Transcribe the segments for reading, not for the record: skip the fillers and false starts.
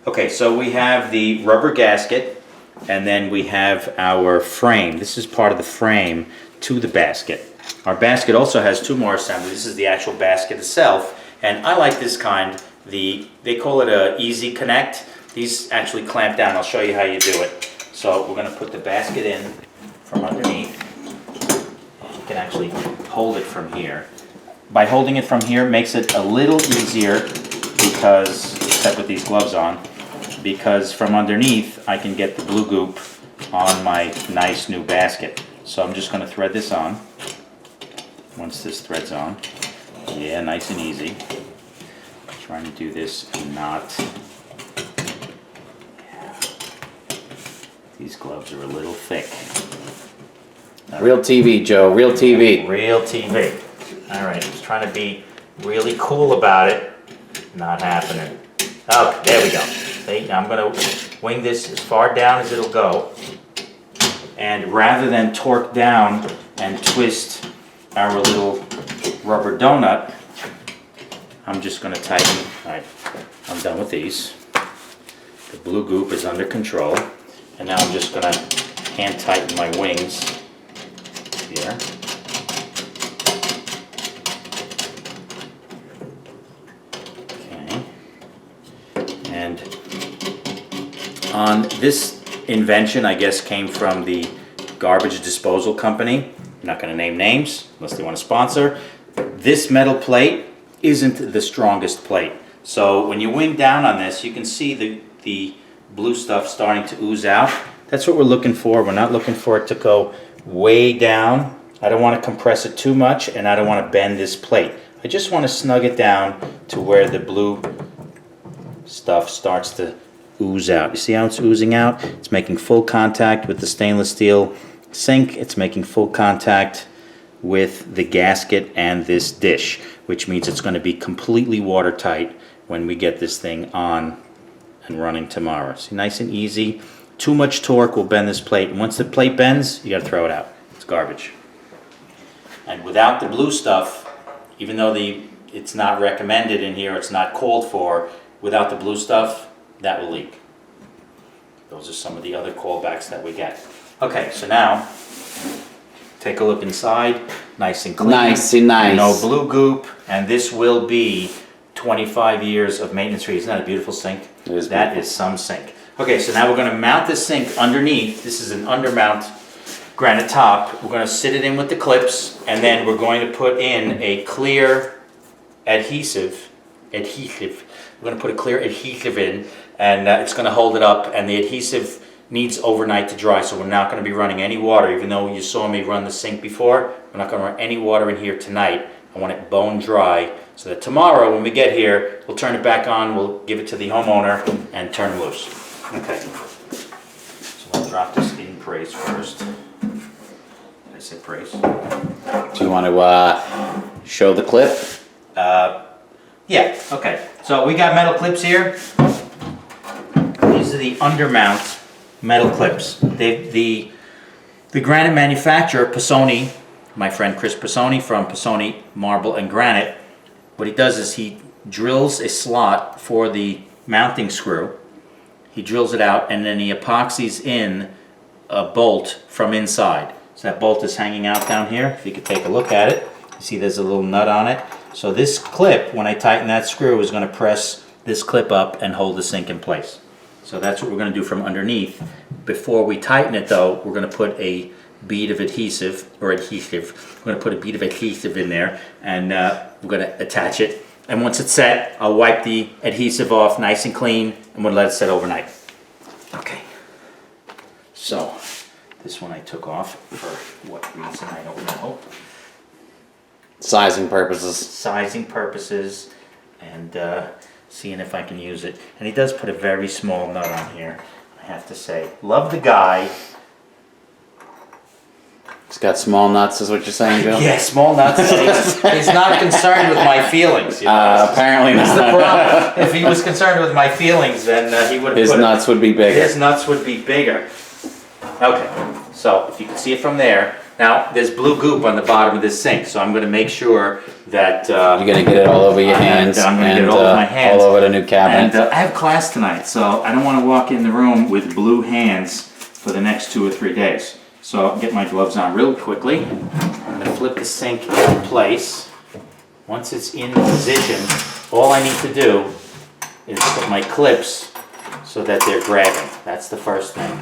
Okay, so we have the rubber gasket, and then we have our frame. This is part of the frame to the basket. Our basket also has two more assemblies. This is the actual basket itself, and I like this kind. They call it a Easy Connect. These actually clamp down. I'll show you how you do it. So we're going to put the basket in from underneath. You can actually hold it from here. By holding it from here, it makes it a little easier because, except with these gloves on, because from underneath I can get the blue goop on my nice new basket. So I'm just going to thread this on. Once this thread's on, yeah, nice and easy. I'm trying to do this and not. Yeah. These gloves are a little thick. Real TV, Joe. Real TV. Real TV. All right, I was trying to be really cool about it. Not happening. Oh, there we go. See, now I'm going to wing this as far down as it'll go. And rather than torque down and twist our little rubber donut, I'm just going to tighten. All right, I'm done with these. The blue goop is under control. And now I'm just going to hand tighten my wings here. And on this invention, I guess, came from the garbage disposal company. I'm not going to name names unless they want to sponsor. This metal plate isn't the strongest plate. So when you wing down on this, you can see the blue stuff starting to ooze out. That's what we're looking for. We're not looking for it to go way down. I don't want to compress it too much, and I don't want to bend this plate. I just want to snug it down to where the blue stuff starts to ooze out. You see how it's oozing out? It's making full contact with the stainless steel sink. It's making full contact with the gasket and this dish, which means it's going to be completely watertight when we get this thing on and running tomorrow. See, nice and easy. Too much torque will bend this plate, and once the plate bends, you got to throw it out. It's garbage. And without the blue stuff, even though it's not recommended in here, it's not called for, without the blue stuff, that will leak. Those are some of the other callbacks that we get. Okay, so now, take a look inside. Nice and clean. Nice and nice. No blue goop, and this will be 25 years of maintenance free. Isn't that a beautiful sink? It is That beautiful. is some sink. Okay, so now we're going to mount this sink underneath. This is an undermount granite top. We're going to sit it in with the clips, and then we're going to put in a clear adhesive. We're going to put a clear adhesive in, and it's going to hold it up, and the adhesive needs overnight to dry, so we're not going to be running any water. Even though you saw me run the sink before, we're not going to run any water in here tonight. I want it bone dry, so that tomorrow when we get here, we'll turn it back on, we'll give it to the homeowner, and turn it loose. Okay, so I'll drop this in brace first. Did I say brace? Do you want to show the clip? Yeah, okay. So we got metal clips here. These are the undermount metal clips. The granite manufacturer, Pisoni, my friend Chris Pisoni from Pisoni Marble and Granite, what he does is he drills a slot for the mounting screw. He drills it out, and then he epoxies in a bolt from inside. So that bolt is hanging out down here. If you could take a look at it, you see there's a little nut on it. So this clip, when I tighten that screw, is going to press this clip up and hold the sink in place. So that's what we're going to do from underneath. Before we tighten it though, we're going to put a bead of adhesive. We're going to put a bead of adhesive in there, and we're going to attach it. And once it's set, I'll wipe the adhesive off nice and clean, and we'll let it set overnight. Okay. So this one I took off for what reason, I don't know. Sizing purposes. Sizing purposes, and seeing if I can use it. And he does put a very small nut on here, I have to say. Love the guy. It's got small nuts, is what you're saying, Joe? Yeah, small nuts. He's not concerned with my feelings. You know? Apparently That's not. the problem. If he was concerned with my feelings, then he would have His nuts would be bigger. His nuts would be bigger. Okay, so if you can see it from there, Now, there's blue goop on the bottom of this sink, so I'm gonna make sure that, You're gonna get it all over your hands I'm gonna get and it all over my hands. all over the new cabinet. And I have class tonight, so I don't wanna walk in the room with blue hands for the next 2 or 3 days. So I'll get my gloves on real quickly. I'm gonna flip the sink in place. Once it's in position, all I need to do is put my clips so that they're grabbing. That's the first thing.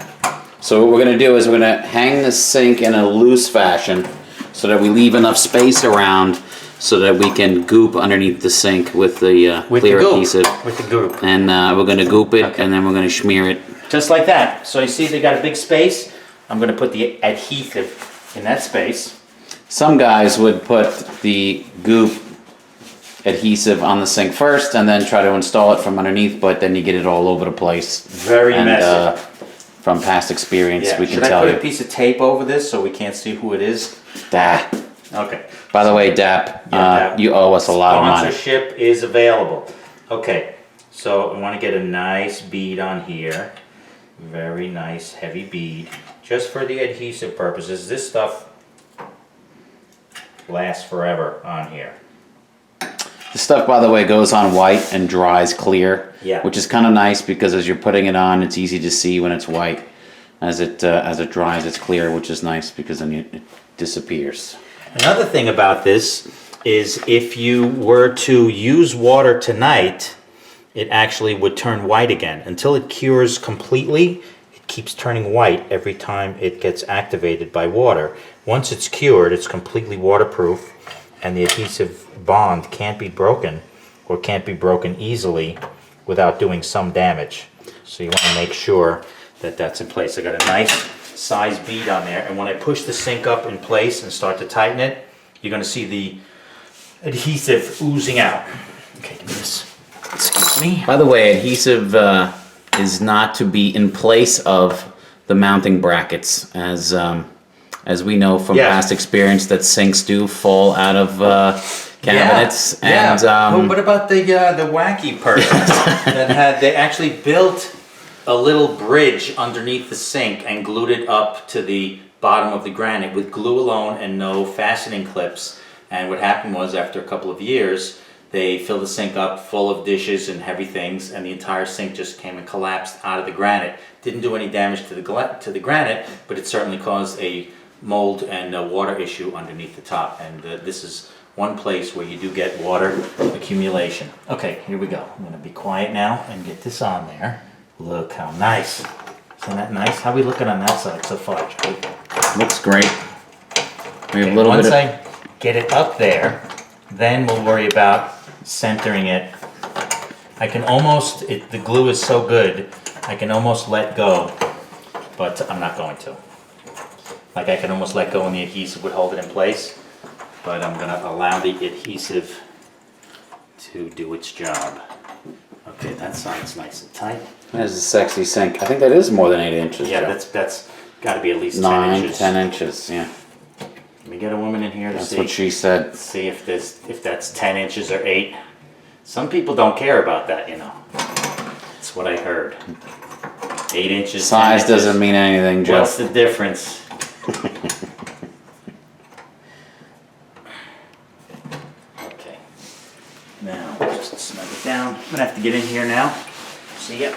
So what we're gonna do is we're gonna hang the sink in a loose fashion so that we leave enough space around so that we can goop underneath the sink with the clear adhesive. With the goop. And we're gonna goop it and then we're gonna smear it. Just like that. So you see they got a big space. I'm gonna put the adhesive in that space. Some guys would put the goop adhesive on the sink first and then try to install it from underneath, but then you get it all over the place. Very messy. From past experience, we can Should I tell put you. a piece of tape over this so we can't see who it is? Dap. Okay. By the way, Dap, Dap. you owe us a lot of money. Sponsorship is available. Okay, so I want to get a nice bead on here. Very nice heavy bead. Just for the adhesive purposes. This stuff lasts forever on here. The stuff, by the way, goes on white and dries clear, Yeah. which is kind of nice because as you're putting it on, it's easy to see when it's white. As it dries, it's clear, which is nice because then it disappears. Another thing about this is if you were to use water tonight, it actually would turn white again. Until it cures completely, it keeps turning white every time it gets activated by water. Once it's cured, it's completely waterproof, and the adhesive bond can't be broken or can't be broken easily without doing some damage. So you want to make sure that that's in place. I got a nice size bead on there, and when I push the sink up in place and start to tighten it, you're going to see the adhesive oozing out. Okay, give me this. Excuse me. By the way, adhesive is not to be in place of the mounting brackets, as we know from past experience that sinks do fall out of cabinets. Yeah. And What about the wacky person that they actually built a little bridge underneath the sink and glued it up to the bottom of the granite with glue alone and no fastening clips. And what happened was, after a couple of years, they filled the sink up full of dishes and heavy things, and the entire sink just came and collapsed out of the granite. Didn't do any damage to the granite, but it certainly caused a mold and a water issue underneath the top. And this is one place where you do get water accumulation. Okay, here we go. I'm going to be quiet now and get this on there. Look how nice. Isn't that nice? How are we looking on that side so far, Joe? looks great. We have Okay, a little once bit of... I get it up there, then we'll worry about centering it. I can almost, the glue is so good, I can almost let go, but I'm not going to. Like I can almost let go and the adhesive would hold it in place, but I'm gonna allow the adhesive to do its job. Okay, that side's nice and tight. That is a sexy sink. I think that is more than 8 inches. Yeah, Joe. that's gotta be at least 10 9, inches. 10 inches, yeah. Let me get a woman in here to That's see. what she said. See if that's 10 inches or 8. Some people don't care about that, you know. That's what I heard. 8 inches. Size 10 inches. doesn't mean anything, Joe. What's the difference? Okay. Now, just snug it down. I'm gonna have to get in here now. See ya.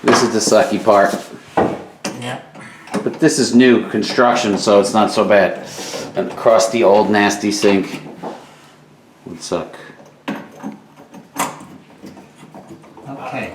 This is the sucky part. Yeah. But this is new construction, so it's not so bad. A crusty, old, nasty sink would suck. Okay.